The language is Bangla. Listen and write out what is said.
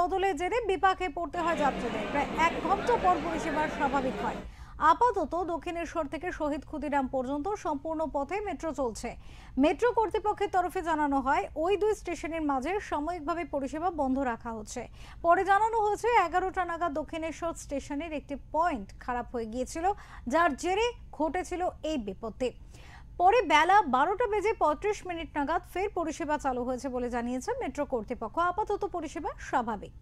বদলের জেরে বিপাকে পড়তে হয় যাত্রীদের। প্রায় 1 ঘন্টা পর পরিষেবা স্বাভাবিক হয়। আপাতত দক্ষিণেশ্বর থেকে শহীদ ক্ষুদিরাম পর্যন্ত সম্পূর্ণ পথে মেট্রো চলছে। মেট্রো কর্তৃপক্ষের তরফে জানানো হয় ওই দুই স্টেশনের মাঝে সাময়িকভাবে পরিষেবা বন্ধ রাখা হচ্ছে। পরে জানানো হয়েছে 11টা নাগাদ দক্ষিণেশ্বর স্টেশনের একটি পয়েন্ট খারাপ হয়ে গিয়েছিল, যার জেরে ঘটেছিল এই বিপত্তি। পরে বেলা 12:35 নাগাদ ফের পরিষেবা চালু হয়েছে বলে জানিয়েছে মেট্রো কর্তৃপক্ষ। আপাতত পরিষেবা স্বাভাবিক।